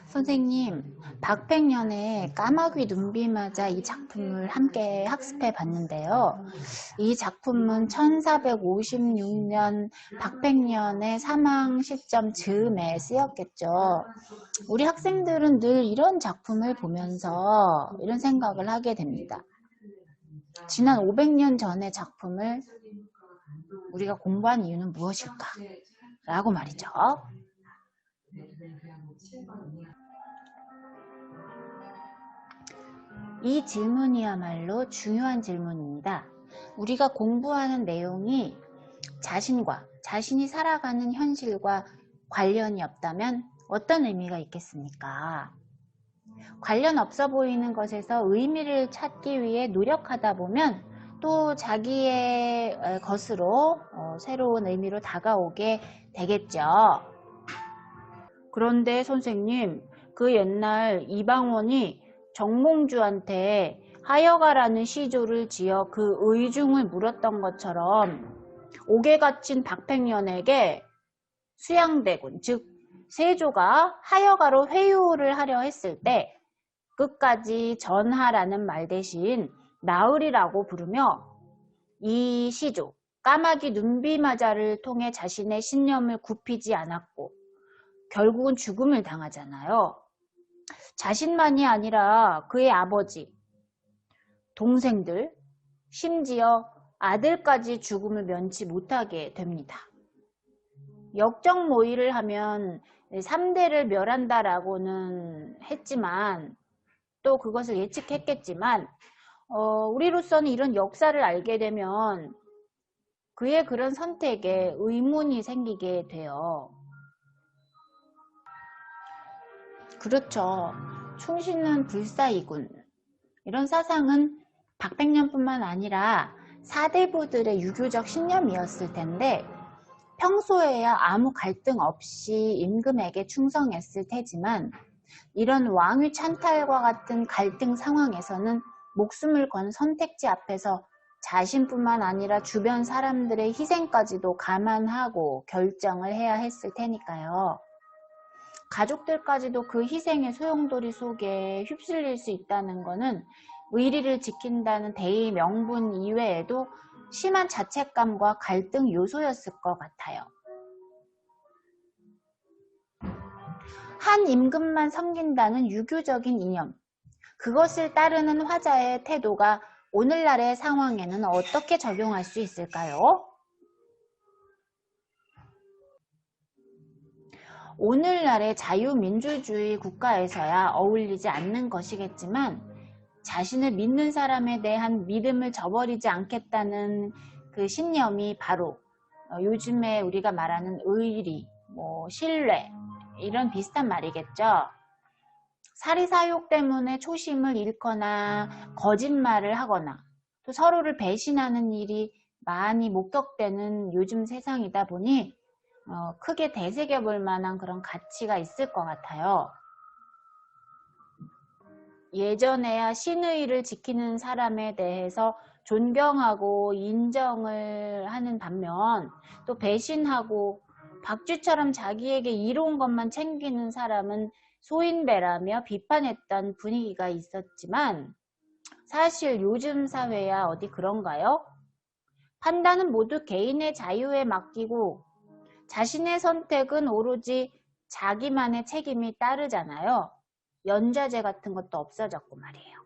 선생님, 박백년의 까마귀 눈비맞아 이 작품을 함께 학습해 봤는데요. 이 작품은 1456년 박백년의 사망 시점 즈음에 쓰였겠죠. 우리 학생들은 늘 이런 작품을 보면서 이런 생각을 하게 됩니다. 지난 500년 전의 작품을 우리가 공부한 이유는 무엇일까? 라고 말이죠. 이 질문이야말로 중요한 질문입니다. 우리가 공부하는 내용이 자신이 살아가는 현실과 관련이 없다면 어떤 의미가 있겠습니까? 관련 없어 보이는 것에서 의미를 찾기 위해 노력하다 보면 또 자기의 것으로 새로운 의미로 다가오게 되겠죠. 그런데 선생님, 그 옛날 이방원이 정몽주한테 하여가라는 시조를 지어 그 의중을 물었던 것처럼 옥에 갇힌 박백년에게 수양대군, 즉 세조가 하여가로 회유를 하려 했을 때 끝까지 전하라는 말 대신 나으리라고 부르며 이 시조, 까마귀 눈비마자를 통해 자신의 신념을 굽히지 않았고 결국은 죽음을 당하잖아요. 자신만이 아니라 그의 아버지, 동생들, 심지어 아들까지 죽음을 면치 못하게 됩니다. 역정모의를 하면 3대를 멸한다라고는 했지만 또 그것을 예측했겠지만 우리로서는 이런 역사를 알게 되면 그의 그런 선택에 의문이 생기게 돼요. 그렇죠. 충신은 불사이군. 이런 사상은 박백년뿐만 아니라 사대부들의 유교적 신념이었을 텐데 평소에야 아무 갈등 없이 임금에게 충성했을 테지만 이런 왕위 찬탈과 같은 갈등 상황에서는 목숨을 건 선택지 앞에서 자신뿐만 아니라 주변 사람들의 희생까지도 감안하고 결정을 해야 했을 테니까요. 가족들까지도 그 희생의 소용돌이 속에 휩쓸릴 수 있다는 것은 의리를 지킨다는 대의 명분 이외에도 심한 자책감과 갈등 요소였을 것 같아요. 한 임금만 섬긴다는 유교적인 이념, 그것을 따르는 화자의 태도가 오늘날의 상황에는 어떻게 적용할 수 있을까요? 오늘날의 자유민주주의 국가에서야 어울리지 않는 것이겠지만 자신을 믿는 사람에 대한 믿음을 저버리지 않겠다는 그 신념이 바로 요즘에 우리가 말하는 의리, 신뢰 이런 비슷한 말이겠죠. 사리사욕 때문에 초심을 잃거나 거짓말을 하거나 또 서로를 배신하는 일이 많이 목격되는 요즘 세상이다 보니 크게 되새겨볼 만한 그런 가치가 있을 것 같아요. 예전에야 신의를 지키는 사람에 대해서 존경하고 인정을 하는 반면 또 배신하고 박쥐처럼 자기에게 이로운 것만 챙기는 사람은 소인배라며 비판했던 분위기가 있었지만 사실 요즘 사회야 어디 그런가요? 판단은 모두 개인의 자유에 맡기고 자신의 선택은 오로지 자기만의 책임이 따르잖아요. 연좌제 같은 것도 없어졌고 말이에요.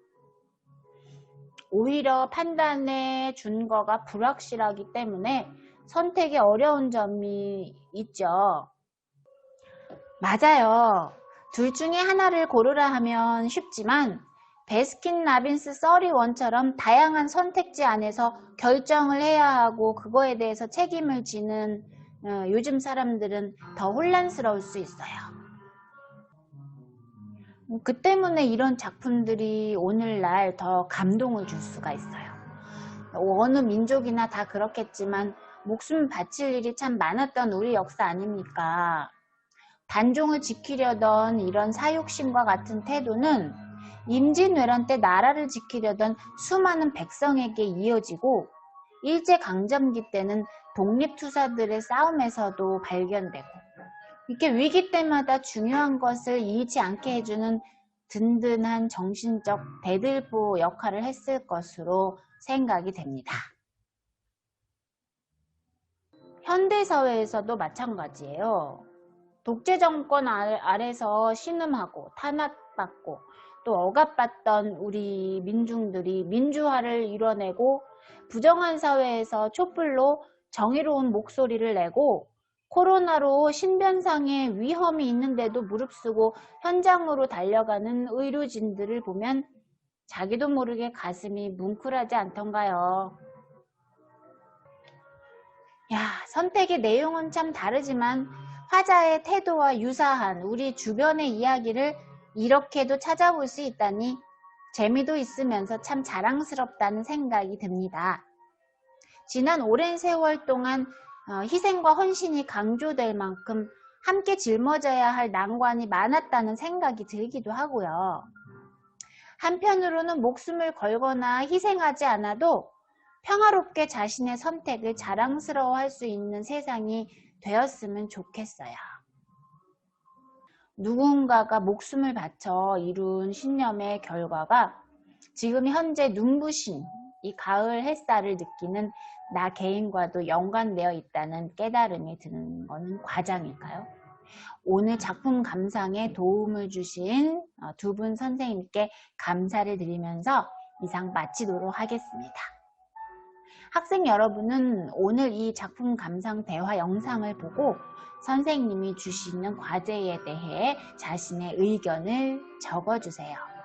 오히려 판단의 준거가 불확실하기 때문에 선택이 어려운 점이 있죠. 맞아요. 둘 중에 하나를 고르라 하면 쉽지만 베스킨라빈스 31처럼 다양한 선택지 안에서 결정을 해야 하고 그거에 대해서 책임을 지는 요즘 사람들은 더 혼란스러울 수 있어요. 그 때문에 이런 작품들이 오늘날 더 감동을 줄 수가 있어요. 어느 민족이나 다 그렇겠지만 목숨 바칠 일이 참 많았던 우리 역사 아닙니까? 단종을 지키려던 이런 사육심과 같은 태도는 임진왜란 때 나라를 지키려던 수많은 백성에게 이어지고 일제강점기 때는 독립투사들의 싸움에서도 발견되고 이렇게 위기 때마다 중요한 것을 잃지 않게 해주는 든든한 정신적 대들보 역할을 했을 것으로 생각이 됩니다. 현대사회에서도 마찬가지예요. 독재 정권 아래서 신음하고 탄압받고 또 억압받던 우리 민중들이 민주화를 이뤄내고 부정한 사회에서 촛불로 정의로운 목소리를 내고 코로나로 신변상의 위험이 있는데도 무릅쓰고 현장으로 달려가는 의료진들을 보면 자기도 모르게 가슴이 뭉클하지 않던가요. 선택의 내용은 참 다르지만 화자의 태도와 유사한 우리 주변의 이야기를 이렇게도 찾아볼 수 있다니 재미도 있으면서 참 자랑스럽다는 생각이 듭니다. 지난 오랜 세월 동안 희생과 헌신이 강조될 만큼 함께 짊어져야 할 난관이 많았다는 생각이 들기도 하고요. 한편으로는 목숨을 걸거나 희생하지 않아도 평화롭게 자신의 선택을 자랑스러워할 수 있는 세상이 되었으면 좋겠어요. 누군가가 목숨을 바쳐 이룬 신념의 결과가 지금 현재 눈부신 이 가을 햇살을 느끼는 나 개인과도 연관되어 있다는 깨달음이 드는 것은 과장일까요? 오늘 작품 감상에 도움을 주신 두 분 선생님께 감사를 드리면서 이상 마치도록 하겠습니다. 학생 여러분은 오늘 이 작품 감상 대화 영상을 보고 선생님이 주시는 과제에 대해 자신의 의견을 적어주세요.